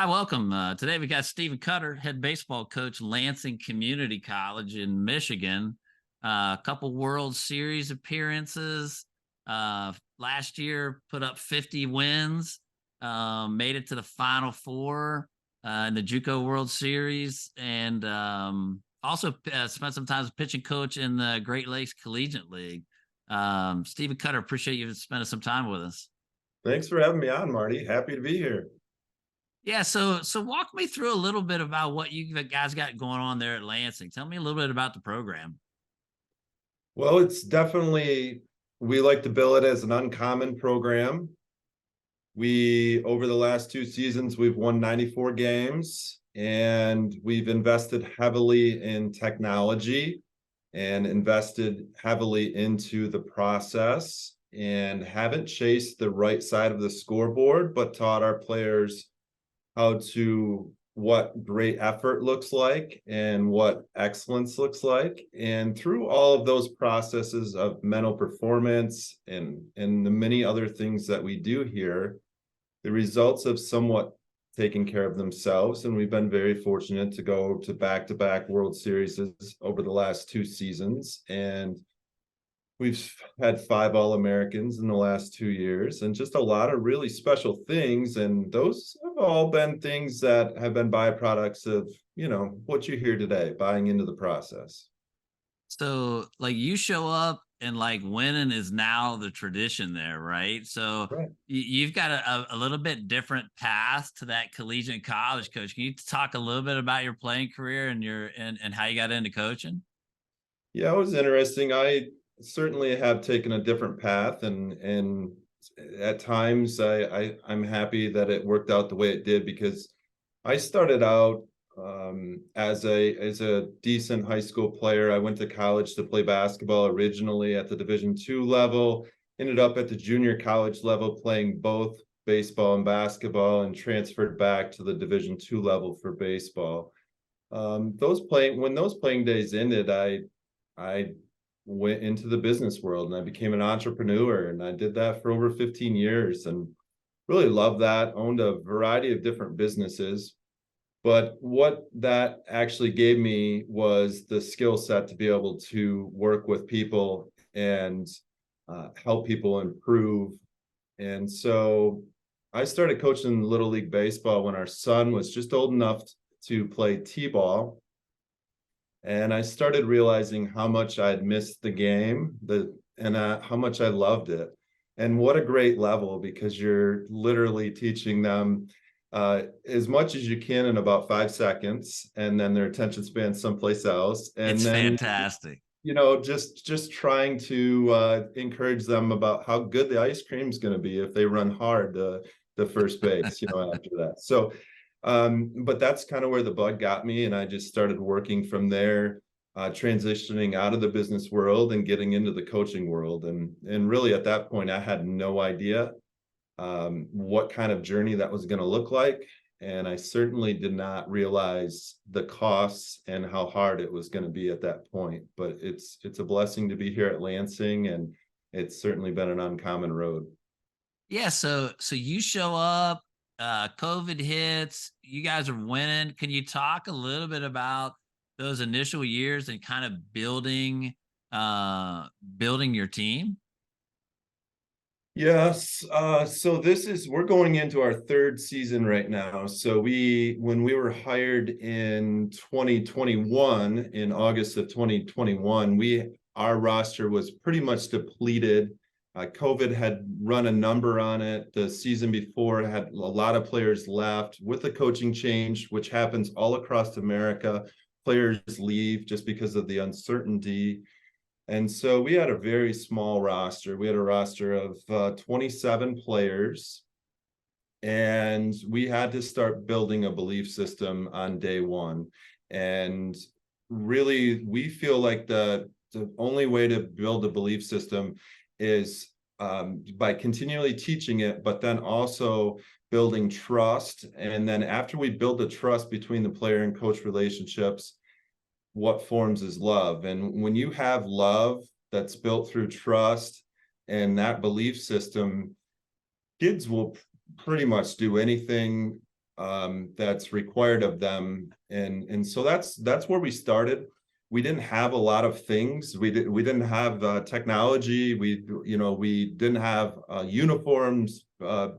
Hi, welcome. Today we got Stephen Cutter, head baseball coach, Lansing Community College in Michigan. A couple World Series appearances. Last year, put up 50 wins. Made it to the Final Four in the JUCO World Series, and also spent some time as pitching coach in the Great Lakes Collegiate League. Stephen Cutter, appreciate you spending some time with us. Thanks for having me on, Marty. Happy to be here. Yeah, so walk me through a little bit about what you guys got going on there at Lansing. Tell me a little bit about the program. Well, it's definitely, we like to bill it as an uncommon program. Over the last 2 seasons, we've won 94 games and we've invested heavily in technology and invested heavily into the process and haven't chased the right side of the scoreboard, but taught our players what great effort looks like and what excellence looks like. And through all of those processes of mental performance and the many other things that we do here, the results have somewhat taken care of themselves. And we've been very fortunate to go to back-to-back World Series over the last 2 seasons. And we've had 5 All-Americans in the last 2 years and just a lot of really special things. And those have all been things that have been byproducts of, what you hear today, buying into the process. So, like, you show up and like winning is now the tradition there, right? So Right. you've got a little bit different path to that collegiate college coach. Can you talk a little bit about your playing career and and how you got into coaching? Yeah, it was interesting. I certainly have taken a different path, and at times I'm happy that it worked out the way it did, because I started out as a decent high school player. I went to college to play basketball originally at the Division II level, ended up at the junior college level playing both baseball and basketball, and transferred back to the Division II level for baseball. When those playing days ended, I went into the business world and I became an entrepreneur, and I did that for over 15 years and really loved that. Owned a variety of different businesses. But what that actually gave me was the skill set to be able to work with people and help people improve. And so I started coaching Little League Baseball when our son was just old enough to play T-ball. And I started realizing how much I'd missed the game, and how much I loved it. And what a great level, because you're literally teaching them as much as you can in about 5 seconds, and then their attention span someplace else. And It's then, fantastic. just trying to encourage them about how good the ice cream is going to be if they run hard the first base, after that. So but that's kind of where the bug got me, and I just started working from there, transitioning out of the business world and getting into the coaching world. And really at that point, I had no idea what kind of journey that was going to look like. And I certainly did not realize the costs and how hard it was going to be at that point. But it's a blessing to be here at Lansing, and it's certainly been an uncommon road. Yeah, so you show up, COVID hits, you guys are winning. Can you talk a little bit about those initial years and kind of building your team? Yes. So we're going into our 3rd season right now. So when we were hired in 2021, in August of 2021, our roster was pretty much depleted. COVID had run a number on it. The season before had a lot of players left. With the coaching change, which happens all across America, players leave just because of the uncertainty. And so we had a very small roster. We had a roster of 27 players, and we had to start building a belief system on day one. And really, we feel like the only way to build a belief system is by continually teaching it, but then also building trust. And then after we build the trust between the player and coach relationships, what forms is love. And when you have love that's built through trust and that belief system, kids will pretty much do anything that's required of them, and so that's where we started. We didn't have a lot of things. We didn't have technology. We didn't have uniforms.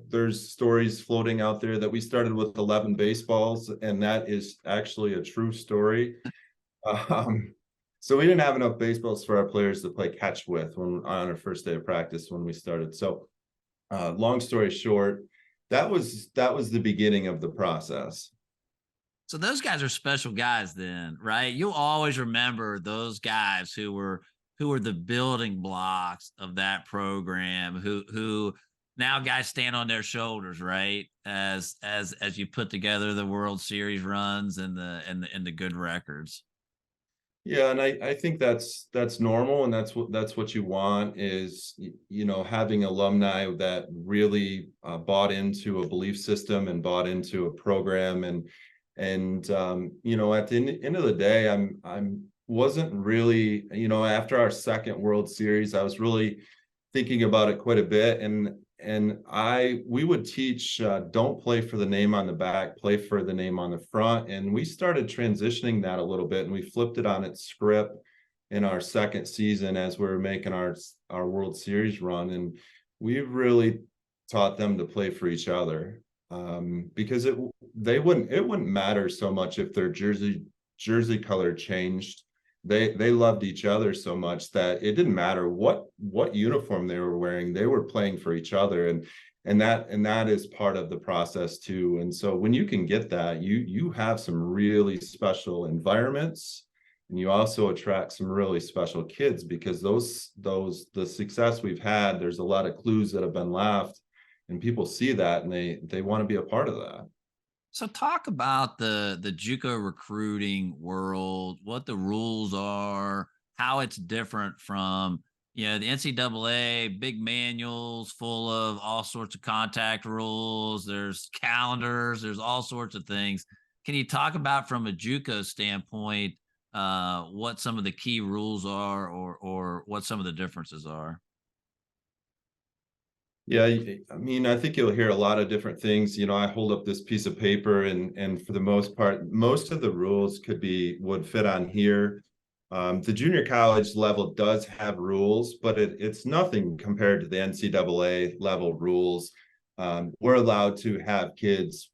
There's stories floating out there that we started with 11 baseballs, and that is actually a true story. Um, so we didn't have enough baseballs for our players to play catch with when on our first day of practice when we started. So long story short, that was the beginning of the process. So those guys are special guys then, right? You'll always remember those guys who were the building blocks of that program, who now guys stand on their shoulders, right? As you put together the World Series runs and the good records. Yeah, and I think that's normal, and that's what you want is having alumni that really bought into a belief system and bought into a program, and at the end of the day, I'm wasn't really, after our second World Series, I was really thinking about it quite a bit, and we would teach don't play for the name on the back, play for the name on the front, and we started transitioning that a little bit, and we flipped it on its script in our second season as we were making our World Series run, and we really taught them to play for each other, because it wouldn't matter so much if their jersey color changed. They loved each other so much that it didn't matter what uniform they were wearing. They were playing for each other, and that is part of the process too. And so when you can get that, you have some really special environments, and you also attract some really special kids, because the success we've had, there's a lot of clues that have been left, and people see that and they want to be a part of that. So talk about the JUCO recruiting world, what the rules are, how it's different from the NCAA, big manuals full of all sorts of contact rules. There's calendars, there's all sorts of things. Can you talk about from a JUCO standpoint what some of the key rules are, or what some of the differences are? Yeah, I mean, I think you'll hear a lot of different things. I hold up this piece of paper, and for the most part, most of the rules would fit on here. The junior college level does have rules, but it's nothing compared to the NCAA level rules. We're allowed to have kids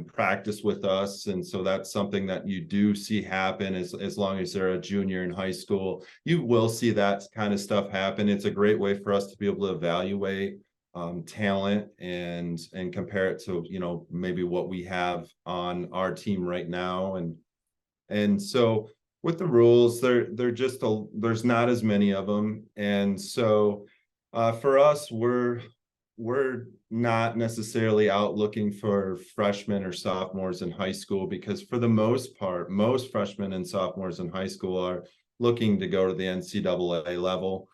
practice with us, and so that's something that you do see happen as long as they're a junior in high school. You will see that kind of stuff happen. It's a great way for us to be able to evaluate talent and compare it to maybe what we have on our team right now, and so with the rules, they're just there's not as many of them, and so for us, we're not necessarily out looking for freshmen or sophomores in high school, because for the most part, most freshmen and sophomores in high school are looking to go to the NCAA level.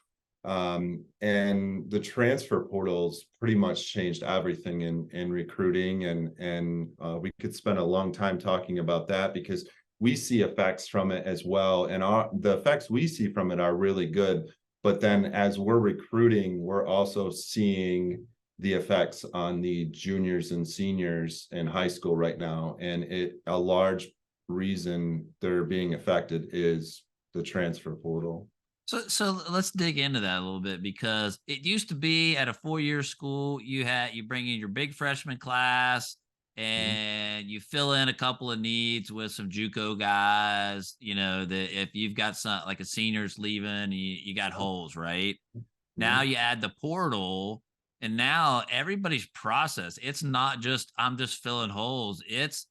And the transfer portals pretty much changed everything in recruiting, and we could spend a long time talking about that, because we see effects from it as well, and the effects we see from it are really good. But then as we're recruiting, we're also seeing the effects on the juniors and seniors in high school right now, and a large reason they're being affected is the transfer portal. So let's dig into that a little bit, because it used to be at a 4-year school, you bring in your big freshman class Mhm. and you fill in a couple of needs with some JUCO guys. That if you've got some like a seniors leaving, you got holes, right? Now Mhm. you add the portal, and now everybody's process. It's not just I'm just filling holes. It's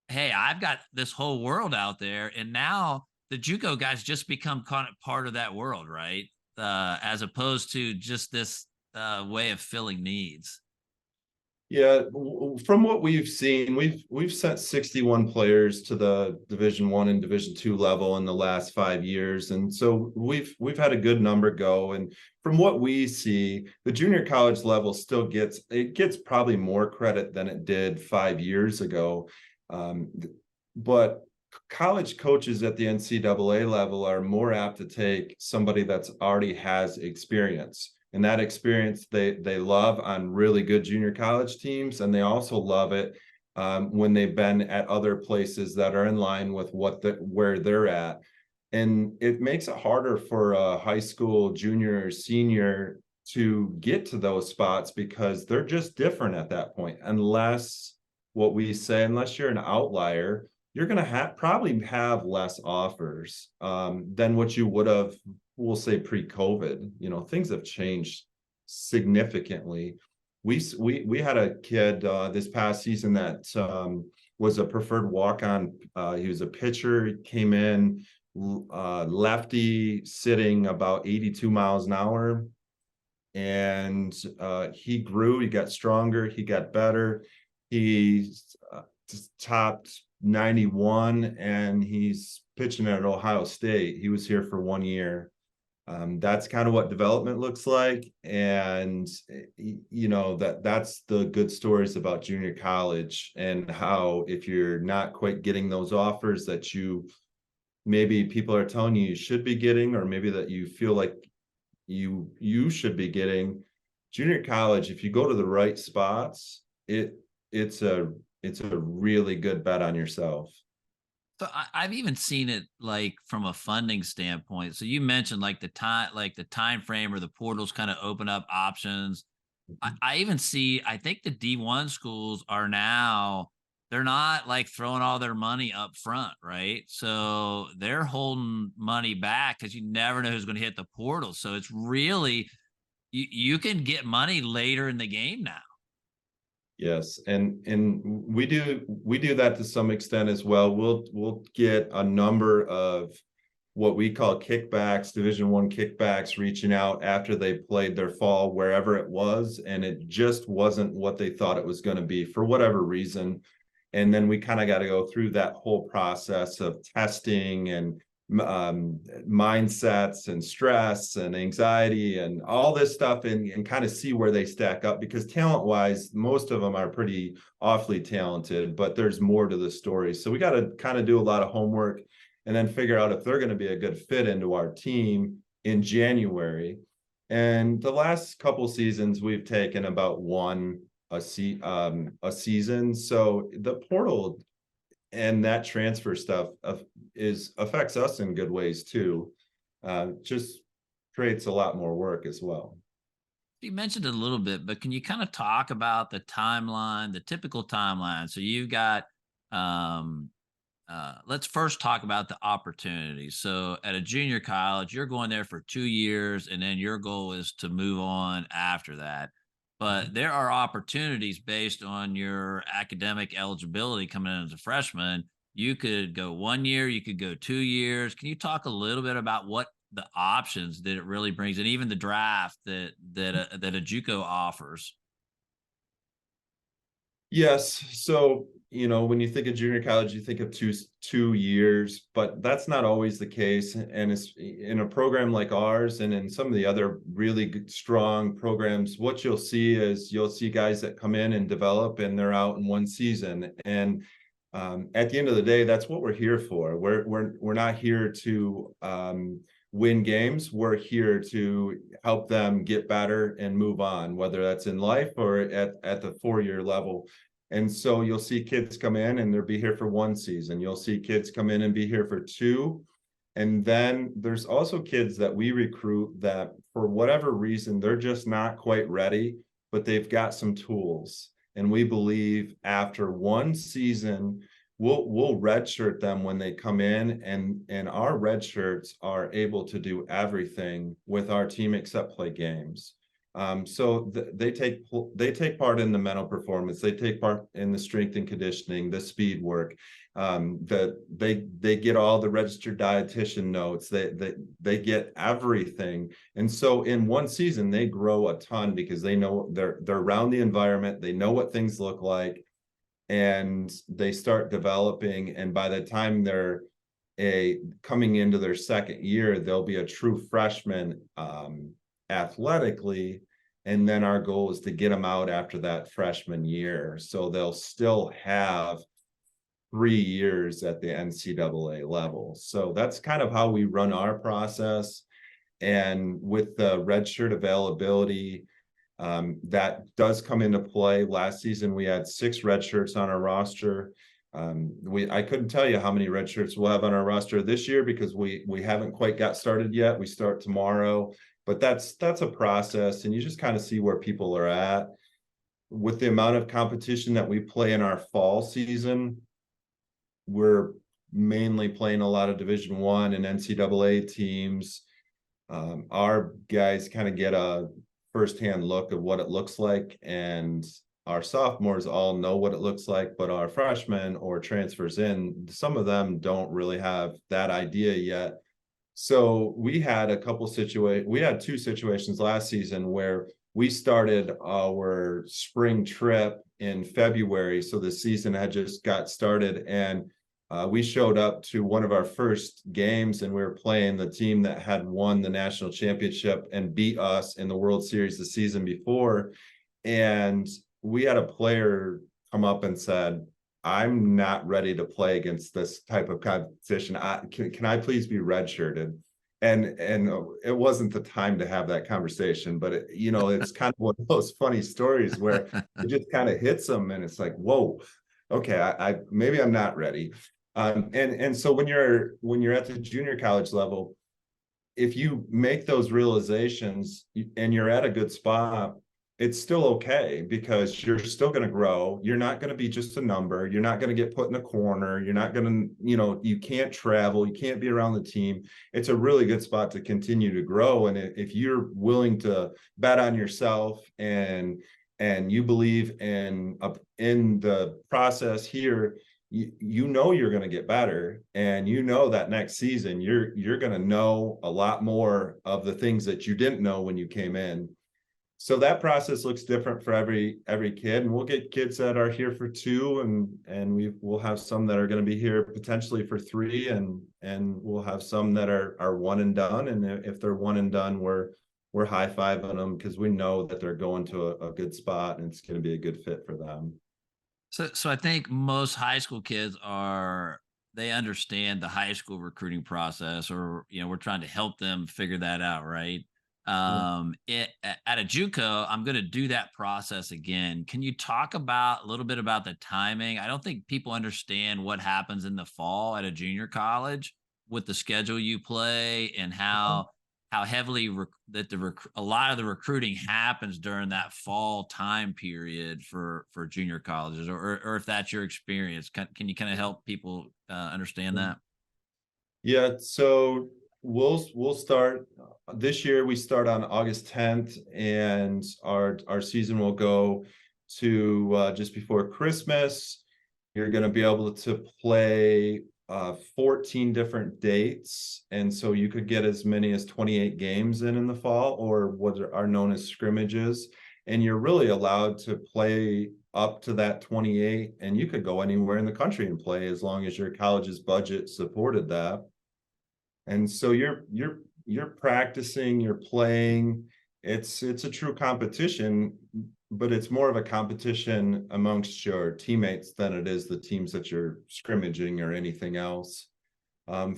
hey, I've got this whole world out there, and now the JUCO guys just become kind of part of that world, right? As opposed to just this way of filling needs. Yeah, from what we've seen, we've sent 61 players to the Division 1 and Division 2 level in the last 5 years, and so we've had a good number go. And from what we see, the junior college level still gets probably more credit than it did 5 years ago, um, but college coaches at the NCAA level are more apt to take somebody that's already has experience, and that experience they love on really good junior college teams, and they also love it when they've been at other places that are in line with where they're at. And it makes it harder for a high school junior or senior to get to those spots because they're just different at that point. Unless unless you're an outlier, you're going to probably have less offers than what you would have, we'll say, pre-COVID. You know, things have changed significantly. We had a kid this past season that was a preferred walk-on. He was a pitcher. He came in lefty, sitting about 82 miles an hour, and he grew. He got stronger. He got better. He topped 91, and he's pitching at Ohio State. He was here for 1 year. That's kind of what development looks like. And, you know, that's the good stories about junior college, and how if you're not quite getting those offers that maybe people are telling you should be getting, or maybe that you feel like you should be getting, junior college, if you go to the right spots, it's a really good bet on yourself. So I've even seen it like from a funding standpoint. So you mentioned like the time frame or the portals kind of open up options. I even see, I think the D1 schools are now, they're not like throwing all their money up front, right? So they're holding money back because you never know who's going to hit the portal. So it's really, you can get money later in the game now. Yes, and we do that to some extent as well. We'll get a number of what we call kickbacks, Division I kickbacks, reaching out after they played their fall wherever it was, and it just wasn't what they thought it was going to be for whatever reason. And then we kind of got to go through that whole process of testing and mindsets and stress and anxiety and all this stuff, and kind of see where they stack up, because talent wise, most of them are pretty awfully talented, but there's more to the story. So we got to kind of do a lot of homework and then figure out if they're going to be a good fit into our team in January. And the last couple seasons, we've taken about a season. So the portal and that transfer stuff affects us in good ways too. Just creates a lot more work as well. You mentioned it a little bit, but can you kind of talk about the timeline, the typical timeline? So you've got, let's first talk about the opportunities. So at a junior college, you're going there for 2 years, and then your goal is to move on after that. But there are opportunities based on your academic eligibility coming in as a freshman. You could go 1 year, you could go 2 years. Can you talk a little bit about what the options that it really brings, and even the draft that a JUCO offers? Yes. So, you know, when you think of junior college, you think of two years, but that's not always the case. And it's in a program like ours, and in some of the other really good, strong programs, what you'll see is guys that come in and develop, and they're out in 1 season. And at the end of the day, that's what we're here for. We're not here to win games. We're here to help them get better and move on, whether that's in life or at the 4-year level. And so you'll see kids come in and they'll be here for 1 season. You'll see kids come in and be here for 2. And then there's also kids that we recruit that for whatever reason, they're just not quite ready, but they've got some tools. And we believe after 1 season, we'll redshirt them when they come in, and our red shirts are able to do everything with our team except play games. So they take part in the mental performance. They take part in the strength and conditioning, the speed work. They get all the registered dietitian notes. They get everything. And so in 1 season, they grow a ton because they know they're around the environment. They know what things look like, and they start developing. And by the time they're coming into their 2nd year, they'll be a true freshman athletically. And then our goal is to get them out after that freshman year, so they'll still have 3 years at the NCAA level. So that's kind of how we run our process. And with the redshirt availability, That does come into play. Last season, we had 6 red shirts on our roster. I couldn't tell you how many red shirts we'll have on our roster this year because we haven't quite got started yet. We start tomorrow, but that's a process, and you just kind of see where people are at. With the amount of competition that we play in our fall season, we're mainly playing a lot of Division I and NCAA teams. Our guys kind of get a firsthand look of what it looks like, and our sophomores all know what it looks like, but our freshmen or transfers in, some of them don't really have that idea yet. So we had we had 2 situations last season where we started our spring trip in February. So the season had just got started, and we showed up to one of our first games, and we were playing the team that had won the national championship and beat us in the World Series the season before. And we had a player come up and said, "I'm not ready to play against this type of competition. Can I please be redshirted?" And it wasn't the time to have that conversation, but it's kind of one of those funny stories where it just kind of hits them, and it's like, whoa, okay, I maybe I'm not ready. And so when you're at the junior college level, if you make those realizations and you're at a good spot, it's still okay because you're still going to grow. You're not going to be just a number. You're not going to get put in a corner. You're not going to, you can't travel. You can't be around the team. It's a really good spot to continue to grow. And if you're willing to bet on yourself and you believe in the process here, you're going to get better, and that next season you're going to know a lot more of the things that you didn't know when you came in. So that process looks different for every kid, and we'll get kids that are here for 2, and we'll have some that are going to be here potentially for 3, and we'll have some that are one and done. And if they're one and done, we're high-fiving them because we know that they're going to a good spot and it's going to be a good fit for them. So I think most high school kids they understand the high school recruiting process, or we're trying to help them figure that out, right? Yeah. At a JUCO, I'm going to do that process again. Can you talk a little bit about the timing? I don't think people understand what happens in the fall at a junior college with the schedule you play, and how heavily a lot of the recruiting happens during that fall time period for junior colleges, or if that's your experience. Can you kind of help people understand that? Yeah, so we'll start this year. We start on August 10th, and our season will go to just before Christmas. You're going to be able to play 14 different dates, and so you could get as many as 28 games in the fall, or what are known as scrimmages. And you're really allowed to play up to that 28, and you could go anywhere in the country and play as long as your college's budget supported that. And so you're practicing, you're playing. It's a true competition, but it's more of a competition amongst your teammates than it is the teams that you're scrimmaging or anything else.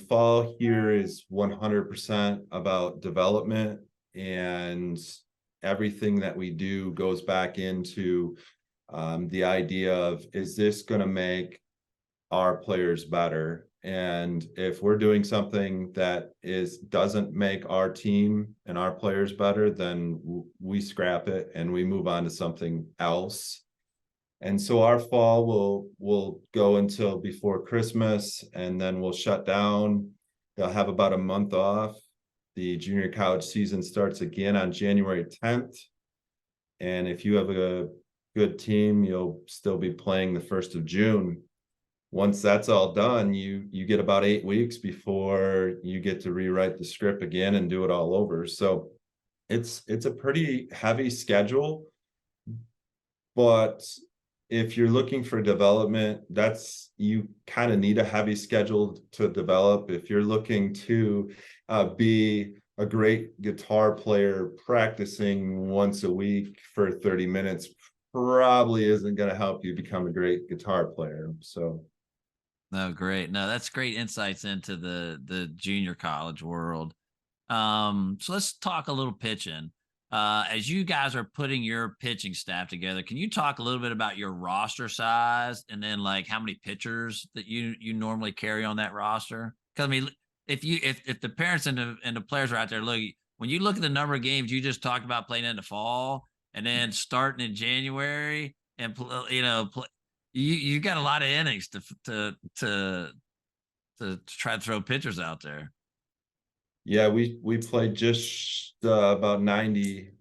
Fall here is 100% about development, and everything that we do goes back into the idea of, is this going to make our players better? And if we're doing something that doesn't make our team and our players better, then we scrap it and we move on to something else. And so our fall will go until before Christmas, and then we'll shut down. They'll have about a month off. The junior college season starts again on January 10th. And if you have a good team, you'll still be playing the 1st of June. Once that's all done, you get about 8 weeks before you get to rewrite the script again and do it all over. So it's a pretty heavy schedule, but if you're looking for development, you kind of need a heavy schedule to develop. If you're looking to be a great guitar player, practicing once a week for 30 minutes probably isn't going to help you become a great guitar player. So No, great. No, that's great insights into the junior college world. So let's talk a little pitching. As you guys are putting your pitching staff together, can you talk a little bit about your roster size and then like how many pitchers that you normally carry on that roster? Because I mean, if the parents and the players are out there, look, when you look at the number of games you just talked about playing in the fall and then starting in January and you got a lot of innings to try to throw pitchers out there. Yeah, we played just about 90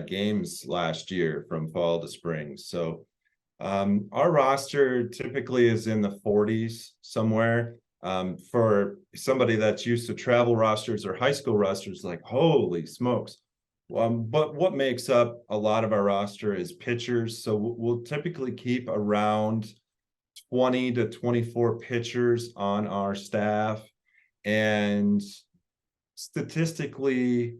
games last year from fall to spring. So our roster typically is in the 40s somewhere. For somebody that's used to travel rosters or high school rosters, like holy smokes. But what makes up a lot of our roster is pitchers. So we'll typically keep around 20 to 24 pitchers on our staff. And statistically,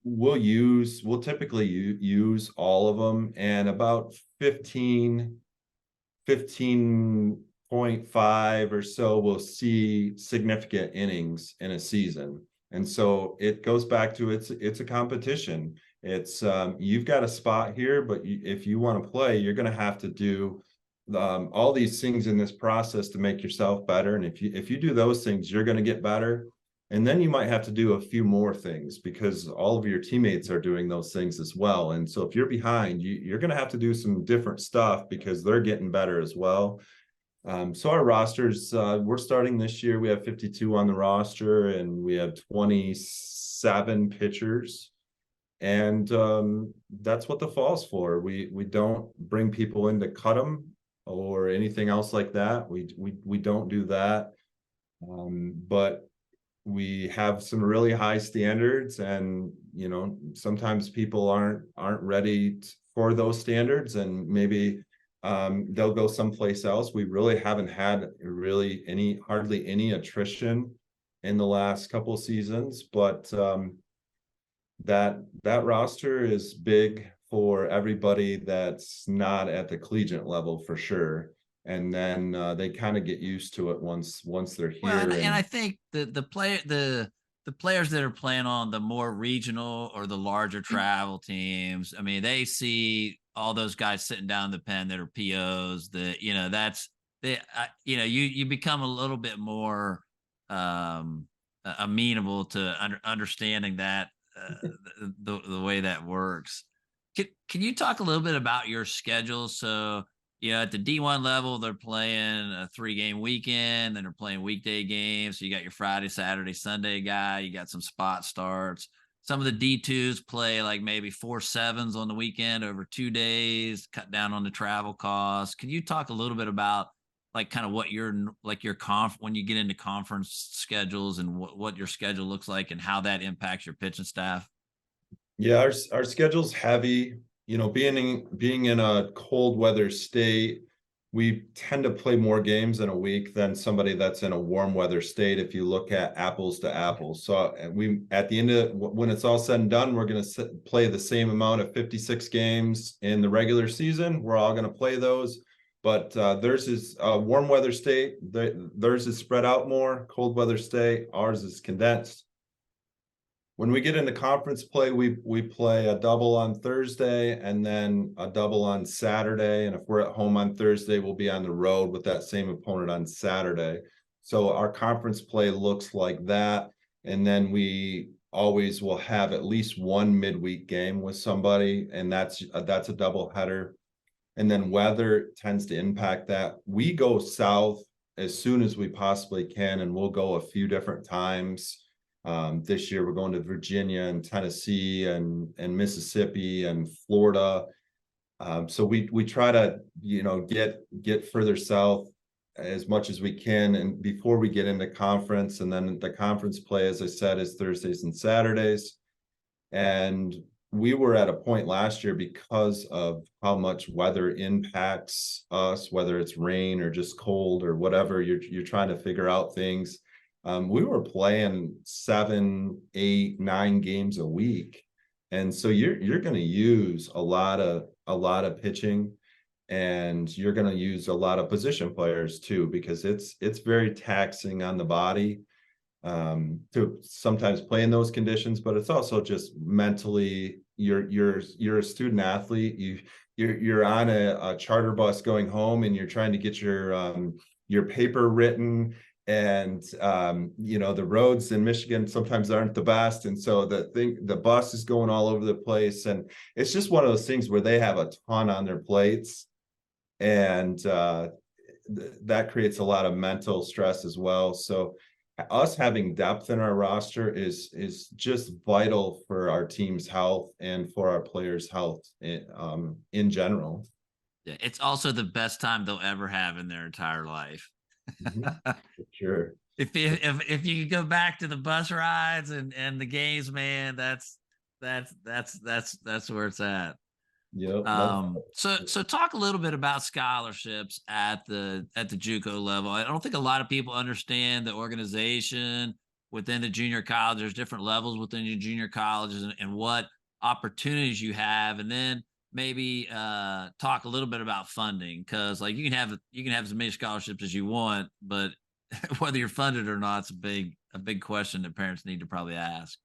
we'll typically use all of them, and about 15.5 or so will see significant innings in a season. And so it goes back to it's a competition. It's you've got a spot here, but if you want to play, you're going to have to do all these things in this process to make yourself better. And if you do those things, you're going to get better. And then you might have to do a few more things because all of your teammates are doing those things as well. And so if you're behind, you're going to have to do some different stuff because they're getting better as well. So our rosters, we're starting this year. We have 52 on the roster and we have 27 pitchers. And that's what the fall's for. We don't bring people in to cut them or anything else like that. We don't do that. But we have some really high standards, and sometimes people aren't ready for those standards, and maybe they'll go someplace else. We really haven't had hardly any attrition in the last couple of seasons, but that roster is big for everybody that's not at the collegiate level for sure. And then they kind of get used to it once they're here. Well, and I think the players that are playing on the more regional or the larger travel teams, I mean, they see all those guys sitting down in the pen that are POs. You become a little bit more amenable to understanding that the way that works. Can you talk a little bit about your schedule? So, at the D1 level, they're playing a 3-game weekend, then they're playing weekday games. So you got your Friday, Saturday, Sunday guy. You got some spot starts. Some of the D2s play like maybe 4 7s on the weekend over 2 days, cut down on the travel costs. Can you talk a little bit about like kind of what when you get into conference schedules and what your schedule looks like and how that impacts your pitching staff? Yeah, our schedule's heavy. Being in a cold weather state, we tend to play more games in a week than somebody that's in a warm weather state. If you look at apples to apples, so at the end of when it's all said and done, we're going to play the same amount of 56 games in the regular season. We're all going to play those, but theirs is a warm weather state. Theirs is spread out more. Cold weather state. Ours is condensed. When we get into conference play, we play a double on Thursday and then a double on Saturday. And if we're at home on Thursday, we'll be on the road with that same opponent on Saturday. So our conference play looks like that. And then we always will have at least one midweek game with somebody, and that's a double header. And then weather tends to impact that. We go south as soon as we possibly can, and we'll go a few different times. This year we're going to Virginia and Tennessee and Mississippi and Florida. So we try to get further south as much as we can, and before we get into conference. And then the conference play, as I said, is Thursdays and Saturdays. And we were at a point last year because of how much weather impacts us, whether it's rain or just cold or whatever. You're trying to figure out things. We were playing 7, 8, 9 games a week, and so you're going to use a lot of pitching, and you're going to use a lot of position players too, because it's very taxing on the body to sometimes play in those conditions, but it's also just mentally you're a student athlete. You're on a charter bus going home, and you're trying to get your paper written. And the roads in Michigan sometimes aren't the best, and so the bus is going all over the place, and it's just one of those things where they have a ton on their plates, and that creates a lot of mental stress as well. So us having depth in our roster is just vital for our team's health and for our players' health in general. Yeah, it's also the best time they'll ever have in their entire life. Mhm. For sure. If you go back to the bus rides and the games, man, that's where it's at. Yep. That's So talk a little bit about scholarships at the JUCO level. I don't think a lot of people understand the organization within the junior college. There's different levels within your junior colleges, and what opportunities you have, and then maybe talk a little bit about funding, because like you can have as many scholarships as you want, but whether you're funded or not is a big question that parents need to probably ask.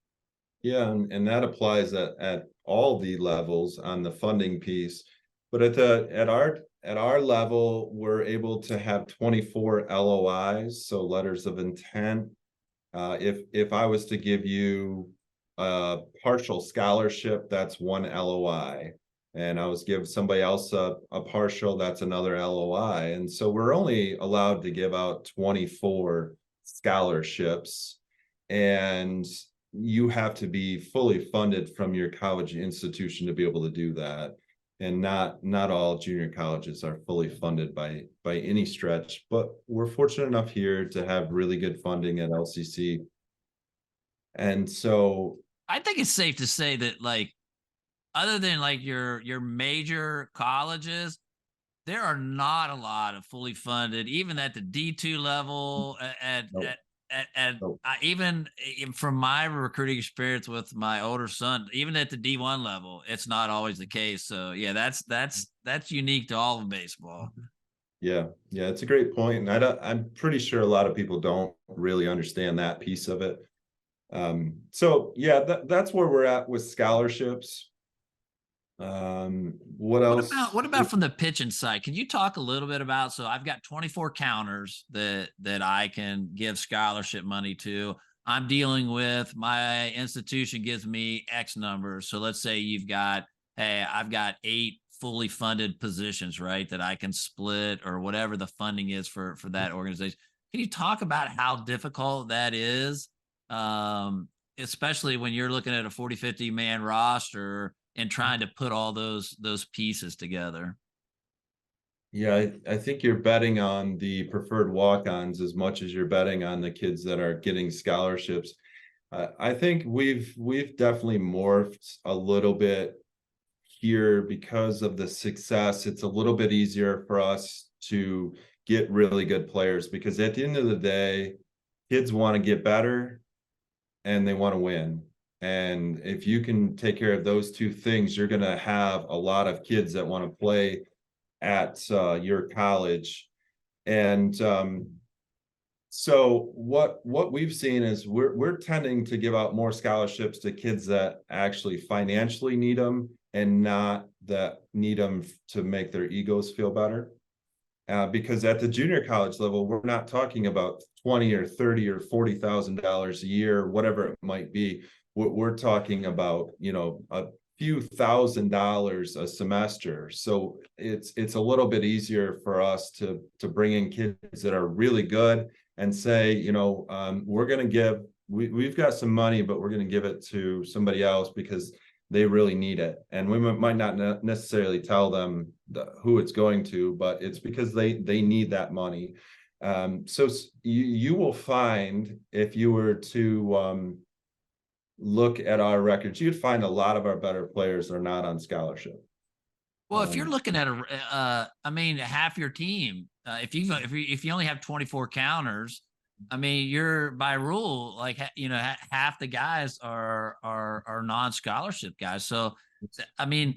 Yeah, and that applies at all the levels on the funding piece. But at our level, we're able to have 24 LOIs, so letters of intent. If I was to give you a partial scholarship, that's one LOI. And I was give somebody else a partial, that's another LOI. And so we're only allowed to give out 24 scholarships. And you have to be fully funded from your college institution to be able to do that. And not all junior colleges are fully funded by any stretch, but we're fortunate enough here to have really good funding at LCC. And so, I think it's safe to say that, like, other than like your major colleges, there are not a lot of fully funded, even at the D2 level, no, no. even from my recruiting experience with my older son, even at the D1 level, it's not always the case. So yeah, that's unique to all of baseball. Yeah, it's a great point, and I'm pretty sure a lot of people don't really understand that piece of it. So yeah, that's where we're at with scholarships. What else? What about from the pitching side? Can you talk a little bit about, so I've got 24 counters that I can give scholarship money to. I'm dealing with, my institution gives me X numbers. So let's say hey, I've got 8 fully funded positions, right? That I can split, or whatever the funding is for that organization. Can you talk about how difficult that is? Especially when you're looking at a 40, 50 man roster and trying to put all those pieces together. Yeah, I think you're betting on the preferred walk-ons as much as you're betting on the kids that are getting scholarships. I think we've definitely morphed a little bit here because of the success. It's a little bit easier for us to get really good players, because at the end of the day, kids want to get better and they want to win. And if you can take care of those two things, you're going to have a lot of kids that want to play at your college. And so what we've seen is we're tending to give out more scholarships to kids that actually financially need them, and not that need them to make their egos feel better. Because at the junior college level, we're not talking about 20 or 30 or $40,000 a year, whatever it might be. We're talking about, a few $1,000s a semester. So it's a little bit easier for us to bring in kids that are really good and say, we're going to we've got some money, but we're going to give it to somebody else because they really need it. And we might not necessarily tell them who it's going to, but it's because they need that money. So you will find, if you were to look at our records, you'd find a lot of our better players are not on scholarship. Well, if you're looking at I mean, half your team, if you only have 24 counters, I mean, you're by rule, like, half the guys are non-scholarship guys. So, I mean,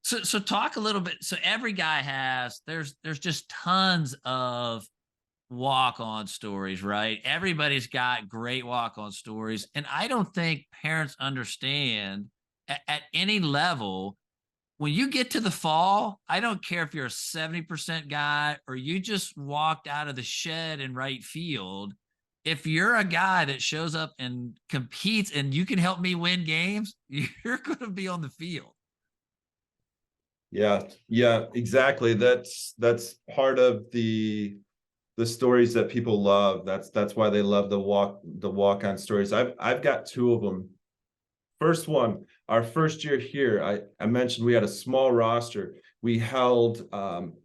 so talk a little bit. So every guy there's just tons of walk-on stories, right? Everybody's got great walk-on stories, and I don't think parents understand, at any level, when you get to the fall, I don't care if you're a 70% guy or you just walked out of the shed in right field. If you're a guy that shows up and competes and you can help me win games, you're going to be on the field. Yeah, yeah, exactly. That's part of the stories that people love. That's why they love the walk on stories. I've got two of them. First one, our first year here, I mentioned we had a small roster. We held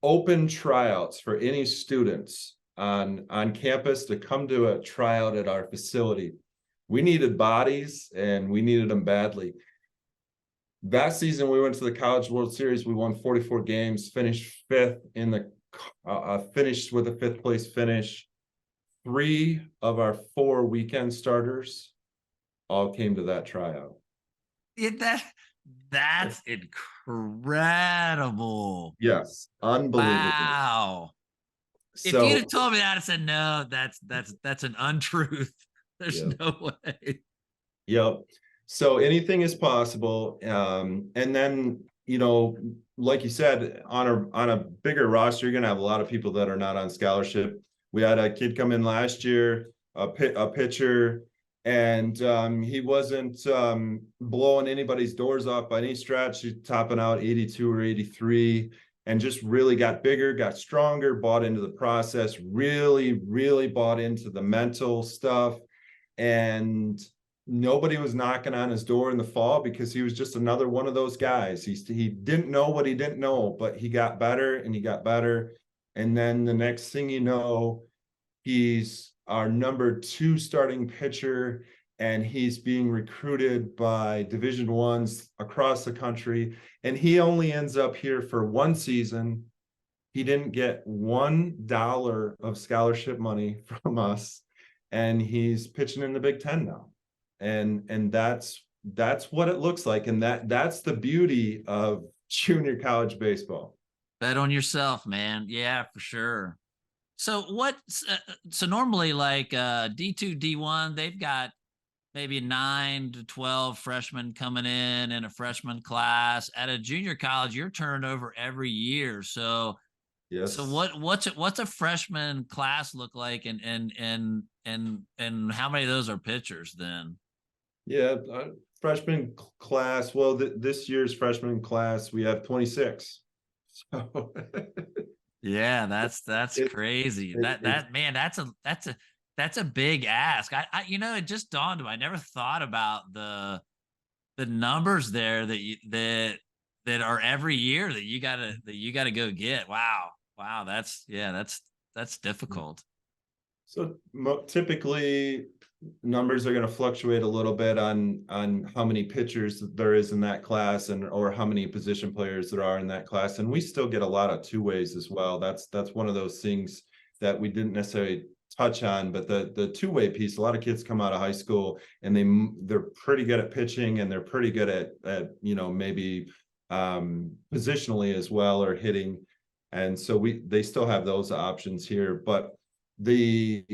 open tryouts for any students on campus to come to a tryout at our facility. We needed bodies and we needed them badly. That season, we went to the College World Series. We won 44 games, finished fifth in the finished with a fifth place finish. 3 of our 4 weekend starters all came to that tryout. That's incredible. Yes, unbelievable. Wow. If you'd So, have told me that, I said no, that's an untruth. There's yeah, no way. yep. So anything is possible. And then, you know, like you said, on a bigger roster, you're gonna have a lot of people that are not on scholarship. We had a kid come in last year, a pitcher, and he wasn't blowing anybody's doors off by any stretch. He's topping out 82 or 83, and just really got bigger, got stronger, bought into the process, really, really bought into the mental stuff. And nobody was knocking on his door in the fall because he was just another one of those guys. He didn't know what he didn't know, but he got better and he got better. And then the next thing you know, he's our number 2 starting pitcher, and he's being recruited by Division I's across the country. And he only ends up here for 1 season. He didn't get $1 of scholarship money from us, and he's pitching in the Big Ten now. And that's what it looks like, and that's the beauty of junior college baseball. Bet on yourself, man. Yeah, for sure. So what? So normally, like D2, D1, they've got maybe 9 to 12 freshmen coming in a freshman class. At a junior college, you're turning over every year. So Yes. what's a freshman class look like, and how many of those are pitchers then? Yeah, freshman class. Well, this year's freshman class, we have 26. So Yeah, that's it, crazy. it, That it's that man, that's a big ask. It just dawned on me. I never thought about the numbers there that are every year that you gotta go get. Wow. Wow, that's difficult. so typically numbers are going to fluctuate a little bit on how many pitchers there is in that class, and or how many position players there are in that class. And we still get a lot of two ways as well. That's one of those things that we didn't necessarily touch on, but the two-way piece, a lot of kids come out of high school and they're pretty good at pitching, and they're pretty good at maybe positionally as well, or hitting. And so they still have those options here, but the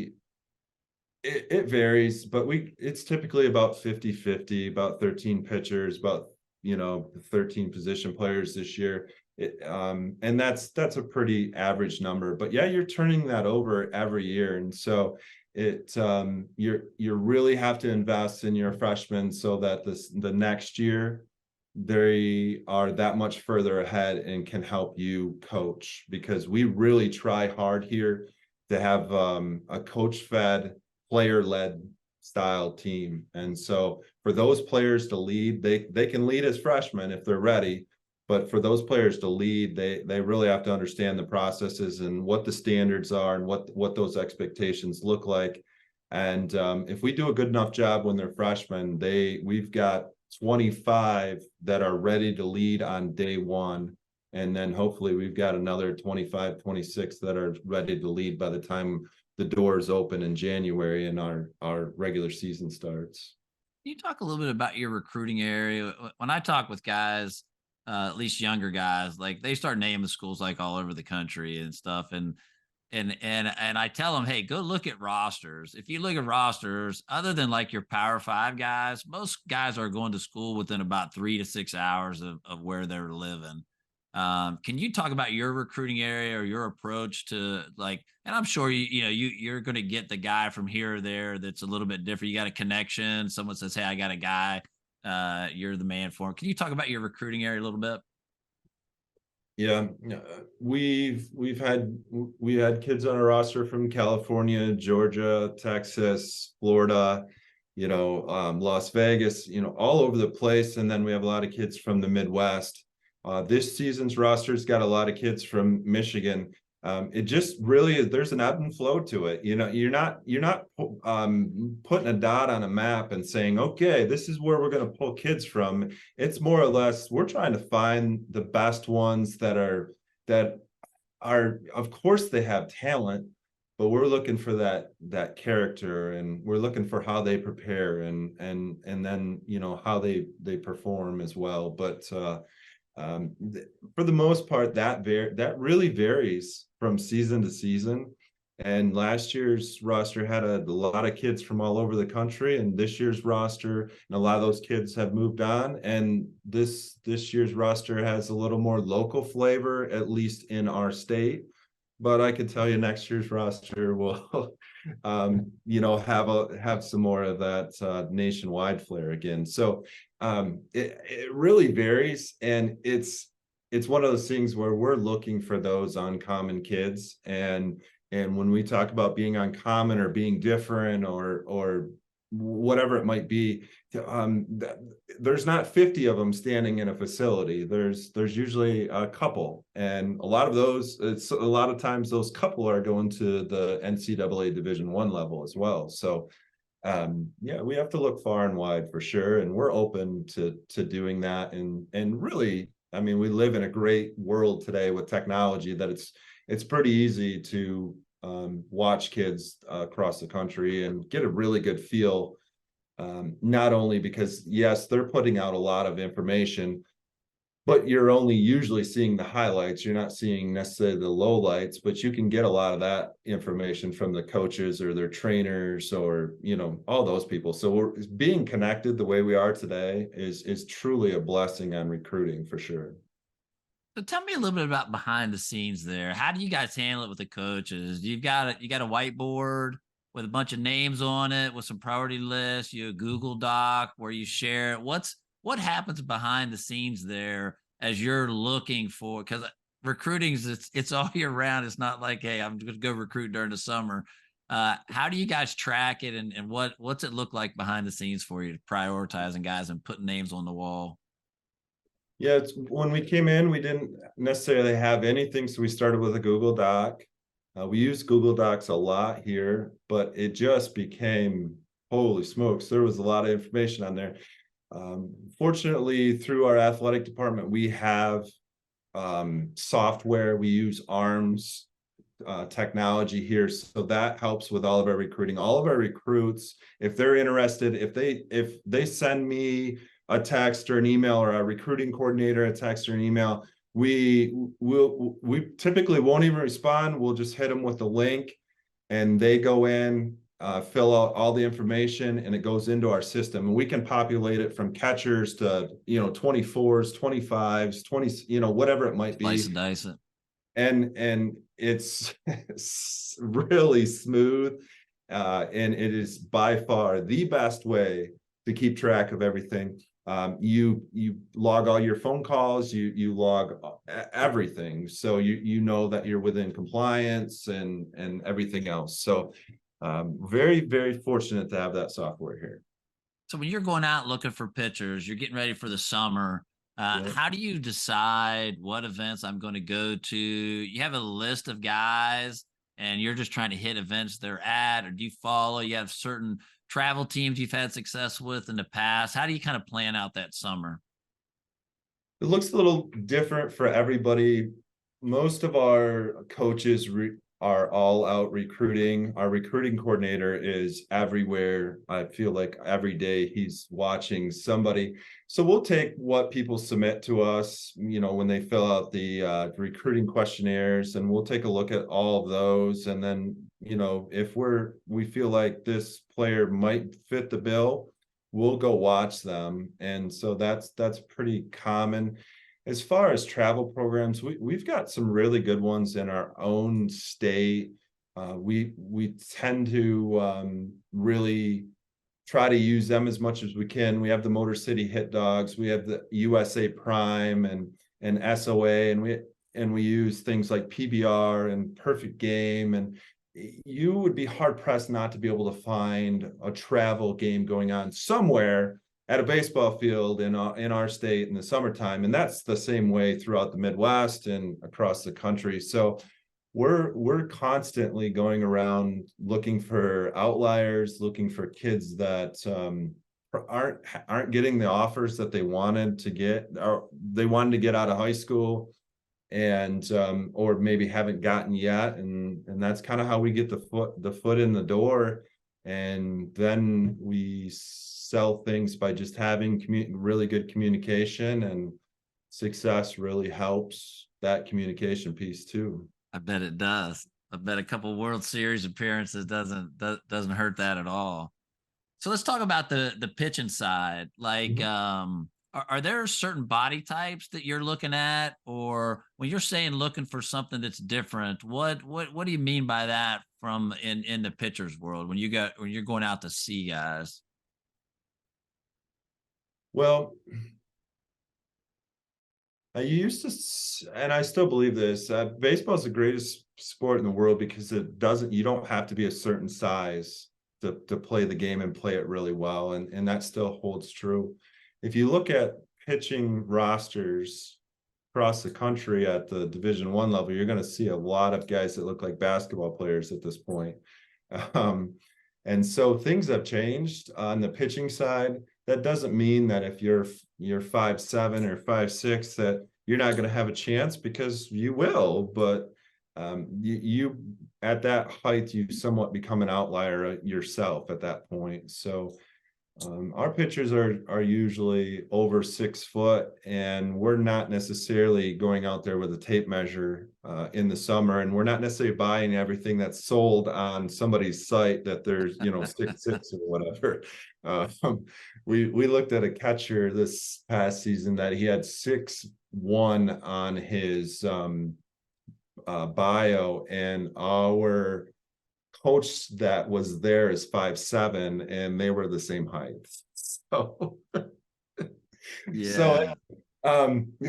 it varies, but it's typically about 50-50, about 13 pitchers, about 13 position players this year. And that's a pretty average number. But yeah, you're turning that over every year. And so you really have to invest in your freshmen so that the next year they are that much further ahead and can help you coach, because we really try hard here to have a coach-fed, player-led style team. And so for those players to lead, they can lead as freshmen if they're ready, but for those players to lead, they really have to understand the processes and what the standards are and what those expectations look like. And if we do a good enough job when they're freshmen, we've got 25 that are ready to lead on day one. And then hopefully we've got another 25, 26 that are ready to lead by the time the doors open in January and our regular season starts. Can you talk a little bit about your recruiting area? When I talk with guys, at least younger guys, like they start naming schools like all over the country and stuff. And And I tell them, hey, go look at rosters. If you look at rosters, other than like your Power Five guys, most guys are going to school within about 3 to 6 hours of where they're living. Can you talk about your recruiting area or your approach to like? And I'm sure you're going to get the guy from here or there that's a little bit different. You got a connection. Someone says, hey, I got a guy. You're the man for him. Can you talk about your recruiting area a little bit? Yeah, we had kids on our roster from California, Georgia, Texas, Florida, Las Vegas, all over the place. And then we have a lot of kids from the Midwest. This season's roster's got a lot of kids from Michigan. It just really is, there's an ebb and flow to it. You're not putting a dot on a map and saying, okay, this is where we're going to pull kids from. It's more or less we're trying to find the best ones that are, of course they have talent, but we're looking for that character, and we're looking for how they prepare, and then how they perform as well. But for the most part, that really varies from season to season. And last year's roster had a lot of kids from all over the country, and this year's roster, and a lot of those kids have moved on. And this year's roster has a little more local flavor, at least in our state. But I can tell you, next year's roster will, have some more of that nationwide flair again. So it really varies, and it's one of those things where we're looking for those uncommon kids. And when we talk about being uncommon or being different or whatever it might be, there's not 50 of them standing in a facility. There's usually a couple, and a lot of times those couple are going to the NCAA Division I level as well. So yeah, we have to look far and wide for sure, and we're open to doing that. And really, I mean, we live in a great world today with technology that it's pretty easy to watch kids across the country and get a really good feel, not only because, yes, they're putting out a lot of information, but you're only usually seeing the highlights. You're not seeing necessarily the lowlights, but you can get a lot of that information from the coaches or their trainers, or all those people. So being connected the way we are today is truly a blessing on recruiting for sure. So tell me a little bit about behind the scenes there. How do you guys handle it with the coaches? You got a whiteboard with a bunch of names on it with some priority lists, you a Google Doc where you share it. What happens behind the scenes there as you're looking for, because recruiting is it's all year round. It's not like, hey, I'm gonna go recruit during the summer. How do you guys track it, and what's it look like behind the scenes for you, prioritizing guys and putting names on the wall? Yeah, when we came in, we didn't necessarily have anything, so we started with a Google Doc. We use Google Docs a lot here, but it just became, holy smokes, there was a lot of information on there. Fortunately, through our athletic department, we have software. We use ARMS technology here, so that helps with all of our recruiting. All of our recruits, if they're interested, if they send me a text or an email, or a recruiting coordinator a text or an email, we typically won't even respond. We'll just hit them with the link, and they go in, fill out all the information, and it goes into our system, and we can populate it from catchers to 24s, 25s, 20s, whatever it might be. Slice and dice it. And it's really smooth, and it is by far the best way to keep track of everything. You log all your phone calls, you log everything, so you know that you're within compliance and everything else. So very, very fortunate to have that software here. So when you're going out looking for pitchers, you're getting ready for the summer. Yeah. How do you decide what events I'm going to go to? You have a list of guys, and you're just trying to hit events they're at, or do you follow? You have certain travel teams you've had success with in the past. How do you kind of plan out that summer? It looks a little different for everybody. Most of our coaches our all out recruiting. Our recruiting coordinator is everywhere. I feel like every day he's watching somebody. So we'll take what people submit to us, when they fill out the recruiting questionnaires, and we'll take a look at all of those. And then, if we feel like this player might fit the bill, we'll go watch them. And so that's pretty common. As far as travel programs, we've got some really good ones in our own state. We tend to really try to use them as much as we can. We have the Motor City Hit Dogs, we have the USA Prime and SOA, and we use things like PBR and Perfect Game. And you would be hard pressed not to be able to find a travel game going on somewhere at a baseball field in our state in the summertime. And that's the same way throughout the Midwest and across the country. So we're constantly going around looking for outliers, looking for kids that aren't getting the offers that they wanted to get, or they wanted to get out of high school, and or maybe haven't gotten yet. And that's kind of how we get the foot in the door. And then we sell things by just having really good communication, and success really helps that communication piece too. I bet it does. I bet a couple World Series appearances doesn't hurt that at all. So let's talk about the pitching side. Like, Mhm. are there certain body types that you're looking at, or when you're saying looking for something that's different, what do you mean by that from in the pitcher's world when you're going out to see guys? Well, I used to, and I still believe this, baseball is the greatest sport in the world because you don't have to be a certain size to play the game and play it really well. And that still holds true. If you look at pitching rosters across the country at the Division I level, you're going to see a lot of guys that look like basketball players at this point. Um, and so things have changed on the pitching side. That doesn't mean that if you're 5'7" or 5'6" that you're not going to have a chance, because you will. But you at that height, you somewhat become an outlier yourself at that point. So our pitchers are usually over 6 foot, and we're not necessarily going out there with a tape measure in the summer, and we're not necessarily buying everything that's sold on somebody's site that there's 6'6" or whatever. We looked at a catcher this past season that he had 6'1" on his bio, and our coach that was there is 5'7", and they were the same height. So so Yeah.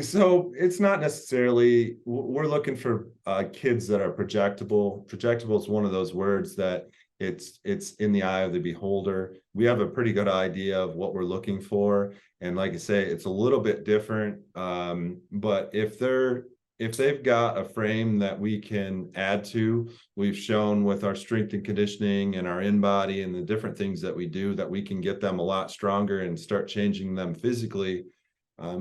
so it's not necessarily, we're looking for kids that are projectable. Projectable is one of those words that it's in the eye of the beholder. We have a pretty good idea of what we're looking for, and like I say, it's a little bit different. But if they've got a frame that we can add to, we've shown with our strength and conditioning and our in-body and the different things that we do, that we can get them a lot stronger and start changing them physically.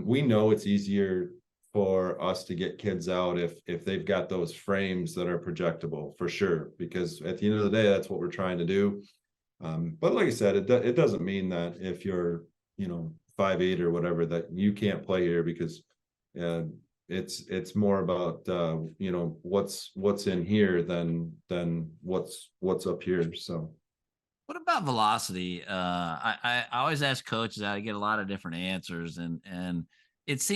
We know it's easier for us to get kids out if they've got those frames that are projectable, for sure, because at the end of the day, that's what we're trying to do. But like I said, it doesn't mean that if you're 5'8" or whatever, that you can't play here, because it's more about what's in here than what's up here. So What about velocity? I always ask coaches. I get a lot of different answers, and it's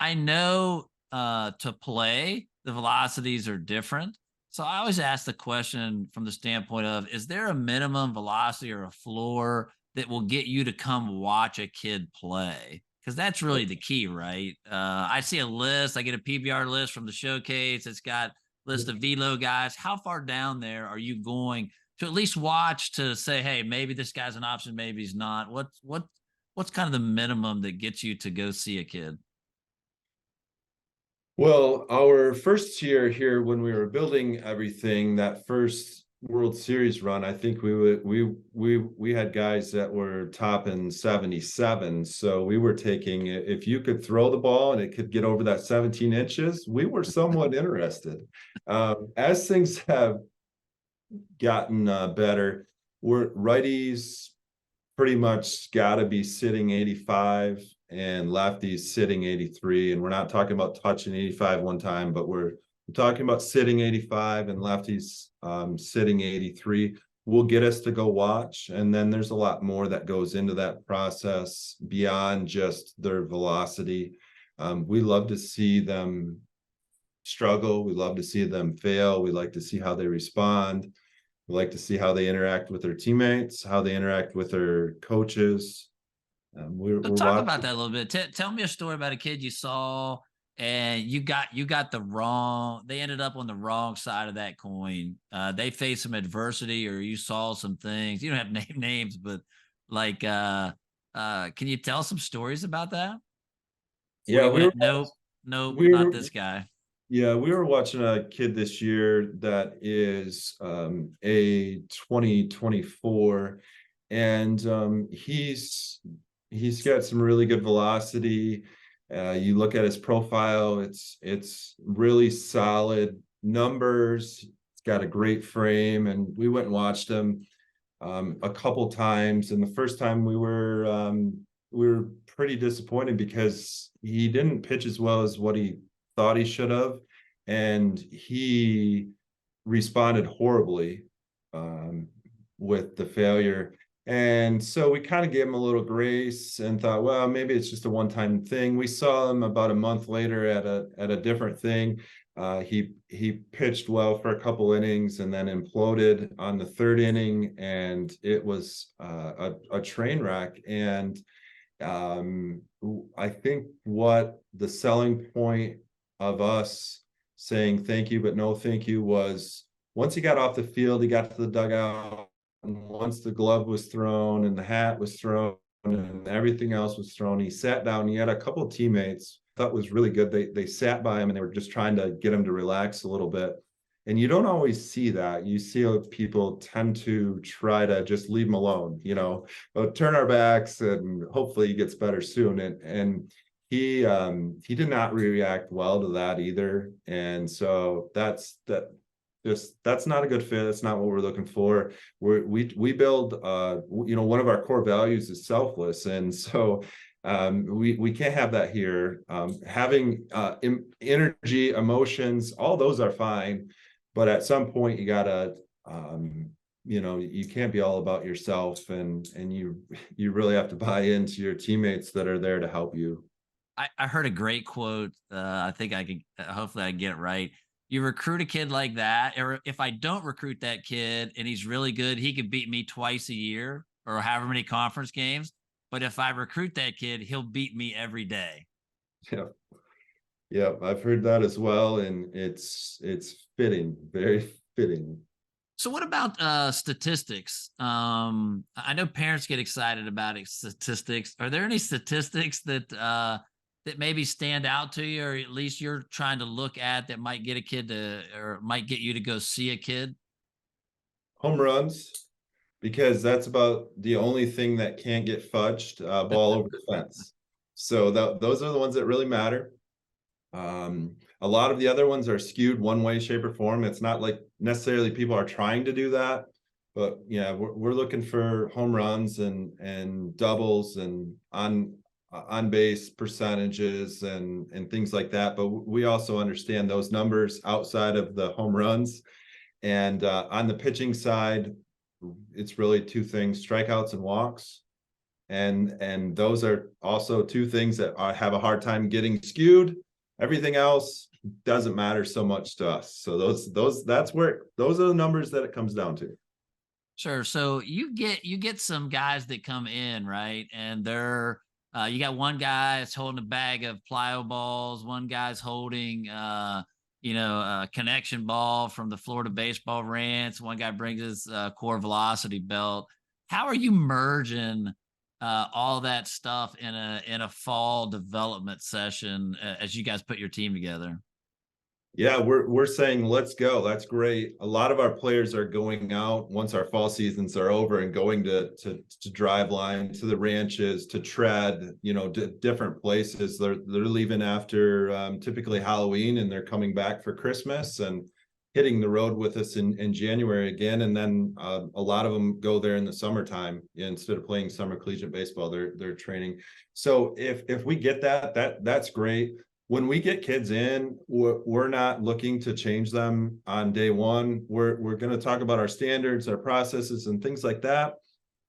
I know to play the velocities are different. So I always ask the question from the standpoint of: is there a minimum velocity or a floor that will get you to come watch a kid play? Because that's really the key, right? I see a list. I get a PBR list from the showcase. It's got list of velo guys. How far down there are you going to at least watch to say, hey, maybe this guy's an option, maybe he's not? What's kind of the minimum that gets you to go see a kid? well, our first year here, when we were building everything, that first World Series run, I think we had guys that were topping 77. So we were taking, if you could throw the ball and it could get over that 17 inches, we were somewhat interested. As things have gotten better, we're righties pretty much got to be sitting 85 and lefties sitting 83. And we're not talking about touching 85 one time, but we're talking about sitting 85 and lefties sitting 83 will get us to go watch. And then there's a lot more that goes into that process beyond just their velocity. We love to see them struggle. We love to see them fail. We like to see how they respond. We like to see how they interact with their teammates, how they interact with their coaches. So We're talk about watching. that a little bit. Tell me a story about a kid you saw and you got the wrong. They ended up on the wrong side of that coin. They faced some adversity, or you saw some things. You don't have to name names, but like, can you tell some stories about that? Where Yeah, you went, nope, nope, we not were this guy. yeah, we were watching a kid this year that is a 2024, and he's got some really good velocity. You look at his profile, it's really solid numbers. It's got a great frame, and we went and watched him a couple times. And the first time we were pretty disappointed because he didn't pitch as well as what he thought he should have, and he responded horribly with the failure. And so we kind of gave him a little grace and thought, well, maybe it's just a one-time thing. We saw him about a month later at a different thing. He pitched well for a couple innings and then imploded on the third inning, and it was a train wreck. And I think what the selling point of us saying thank you but no thank you was, once he got off the field, he got to the dugout, and once the glove was thrown and the hat was thrown and everything else was thrown, he sat down. He had a couple of teammates thought was really good. They sat by him and they were just trying to get him to relax a little bit. And you don't always see that. You see people tend to try to just leave him alone, turn our backs and hopefully he gets better soon. And he did not react well to that either. And so that's not a good fit. That's not what we're looking for. We build one of our core values is selfless. And so we can't have that here. Having energy, emotions, all those are fine, but at some point you gotta you can't be all about yourself, and you really have to buy into your teammates that are there to help you. I heard a great quote. I think I could, hopefully I get it right. You recruit a kid like that, or if I don't recruit that kid and he's really good, he could beat me twice a year or however many conference games. But if I recruit that kid, he'll beat me every day. Yeah, yeah, I've heard that as well, and it's fitting, very fitting. So what about statistics? I know parents get excited about statistics. Are there any statistics that maybe stand out to you, or at least you're trying to look at, that might get a kid to, or might get you to go see a kid? Home runs, because that's about the only thing that can't get fudged, ball over the fence. So those are the ones that really matter. A lot of the other ones are skewed one way, shape, or form. It's not like necessarily people are trying to do that, but yeah, we're looking for home runs and doubles and on base percentages and things like that. But we also understand those numbers outside of the home runs. And on the pitching side, it's really two things: strikeouts and walks. And those are also two things that have a hard time getting skewed. Everything else doesn't matter so much to us. So those are the numbers that it comes down to. Sure. So you get some guys that come in, right? And they're you got one guy that's holding a bag of plyo balls, one guy's holding a connection ball from the Florida baseball ranch, one guy brings his core velocity belt. How are you merging all that stuff in a fall development session as you guys put your team together? Yeah, we're saying let's go. That's great. A lot of our players are going out once our fall seasons are over and going to drive line, to the ranches, to tread, different places. They're leaving after typically Halloween, and they're coming back for Christmas and hitting the road with us in January again. And then a lot of them go there in the summertime instead of playing summer collegiate baseball. They're training. So if we get that's great. When we get kids in, we're not looking to change them on day one. We're going to talk about our standards, our processes, and things like that.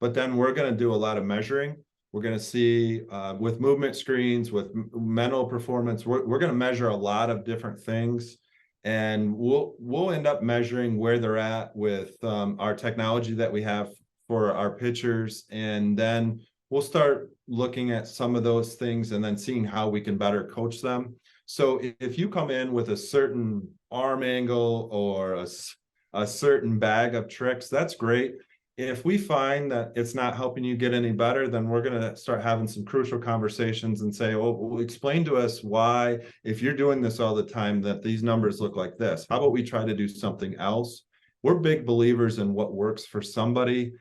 But then we're going to do a lot of measuring. We're going to see with movement screens, with mental performance. We're going to measure a lot of different things, and we'll end up measuring where they're at with our technology that we have for our pitchers, and then we'll start looking at some of those things and then seeing how we can better coach them. So if you come in with a certain arm angle or a certain bag of tricks, that's great. If we find that it's not helping you get any better, then we're going to start having some crucial conversations and say, well, explain to us why, if you're doing this all the time, that these numbers look like this. How about we try to do something else? We're big believers in what works for somebody.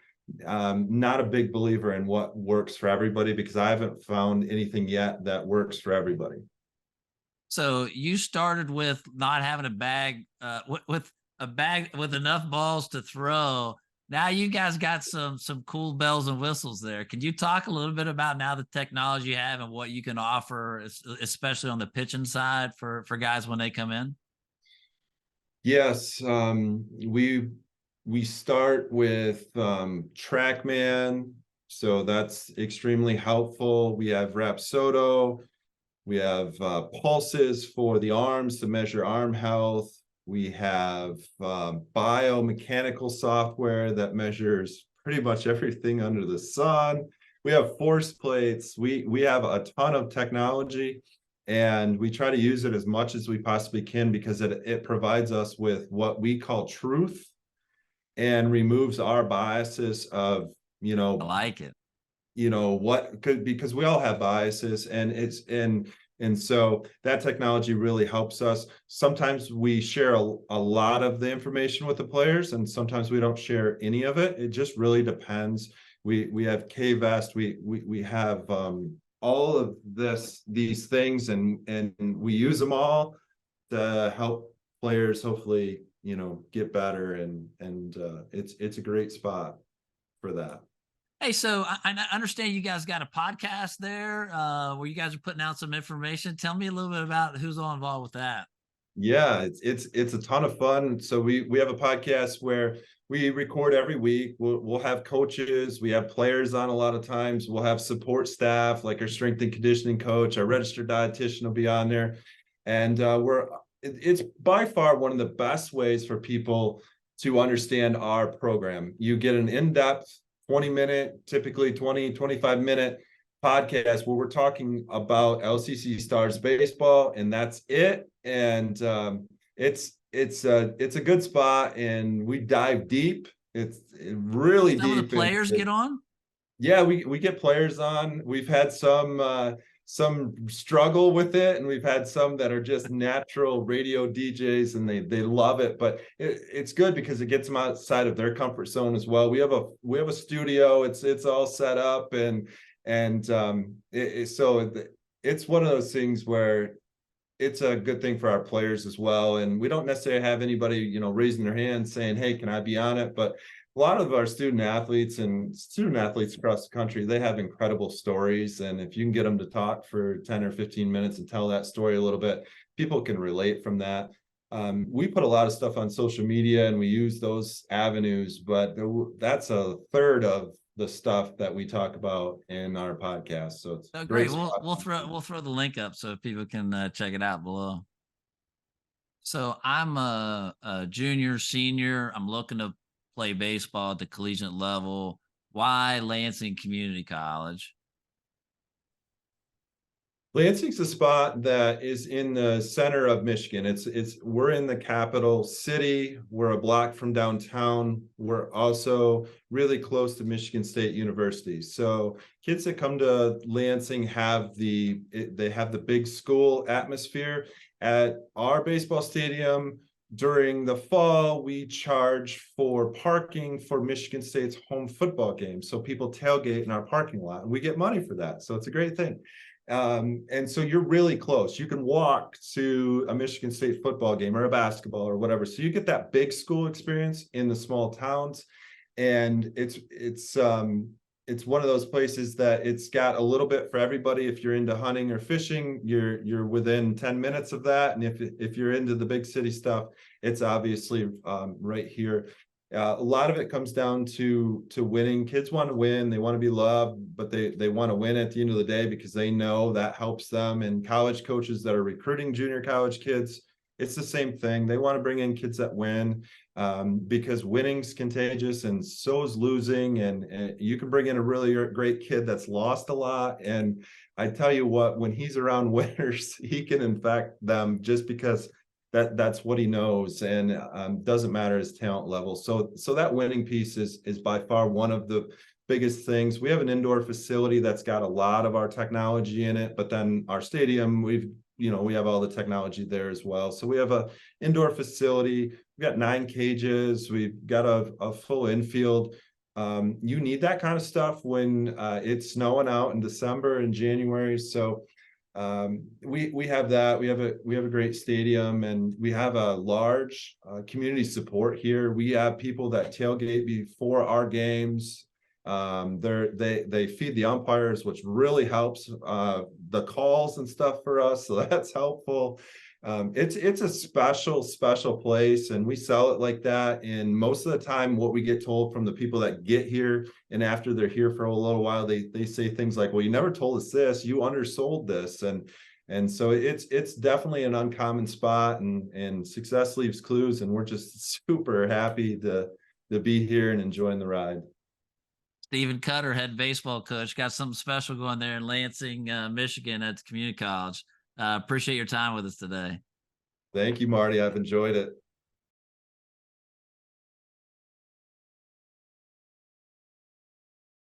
Not a big believer in what works for everybody, because I haven't found anything yet that works for everybody. So you started with not having a bag, with a bag with enough balls to throw. Now you guys got some cool bells and whistles there. Can you talk a little bit about now the technology you have and what you can offer, especially on the pitching side for guys when they come in? Yes, we start with TrackMan, so that's extremely helpful. We have Rapsodo. We have pulses for the arms to measure arm health. We have biomechanical software that measures pretty much everything under the sun. We have force plates. We have a ton of technology, and we try to use it as much as we possibly can, because it provides us with what we call truth and removes our biases of, I like it. what could, because we all have biases, and so that technology really helps us. Sometimes we share a lot of the information with the players, and sometimes we don't share any of it. It just really depends. We have KVest, we have all of these things, and we use them all to help players hopefully get better, and it's a great spot for that. Hey, so I understand you guys got a podcast there where you guys are putting out some information. Tell me a little bit about who's all involved with that. Yeah, it's a ton of fun. So we have a podcast where we record every week. We'll have coaches, we have players on a lot of times. We'll have support staff like our strength and conditioning coach, our registered dietitian will be on there, and it's by far one of the best ways for people to understand our program. You get an in-depth 20-minute, typically 25-minute podcast where we're talking about LCC Stars baseball, and that's it. And it's a good spot, and we dive deep. It's really Some of the deep. players get on. Yeah, we get players on. We've had some struggle with it, and we've had some that are just natural radio DJs, and they love it. But it's good because it gets them outside of their comfort zone as well. We have a studio. It's all set up, and so it's one of those things where it's a good thing for our players as well. And we don't necessarily have anybody raising their hand saying, hey, can I be on it? But a lot of our student athletes across the country, they have incredible stories. And if you can get them to talk for 10 or 15 minutes and tell that story a little bit, people can relate from that. We put a lot of stuff on social media, and we use those avenues, but that's a third of the stuff that we talk about in our podcast. So it's Oh, great great. We'll throw the link up so people can check it out below. So I'm a junior, senior. I'm looking to play baseball at the collegiate level. Why Lansing Community College? Lansing's a spot that is in the center of Michigan. We're in the capital city. We're a block from downtown. We're also really close to Michigan State University. So kids that come to Lansing they have the big school atmosphere. At our baseball stadium during the fall, we charge for parking for Michigan State's home football games. So people tailgate in our parking lot and we get money for that. So it's a great thing. And so you're really close. You can walk to a Michigan State football game or a basketball or whatever. So you get that big school experience in the small towns. And it's one of those places that it's got a little bit for everybody. If you're into hunting or fishing, you're within 10 minutes of that. And if you're into the big city stuff, it's obviously right here. A lot of it comes down to winning. Kids want to win. They want to be loved, but they want to win at the end of the day because they know that helps them. And college coaches that are recruiting junior college kids, it's the same thing. They want to bring in kids that win because winning's contagious and so is losing. And you can bring in a really great kid that's lost a lot. And I tell you what, when he's around winners, he can infect them just because that's what he knows, and doesn't matter his talent level. So that winning piece is by far one of the biggest things. We have an indoor facility that's got a lot of our technology in it, but then our stadium, we have all the technology there as well. So we have a indoor facility. We've got 9 cages. We've got a full infield. You need that kind of stuff when it's snowing out in December and January. So we have that. We have a great stadium, and we have a large community support here. We have people that tailgate before our games. They feed the umpires, which really helps the calls and stuff for us. So that's helpful. It's a special place, and we sell it like that. And most of the time, what we get told from the people that get here and after they're here for a little while, they say things like, "Well, you never told us this. You undersold this." And so it's definitely an uncommon spot, and success leaves clues, and we're just super happy to be here and enjoying the ride. Stephen Cutter, head baseball coach, got something special going there in Lansing, Michigan at the community college. Appreciate your time with us today. Thank you, Marty. I've enjoyed it.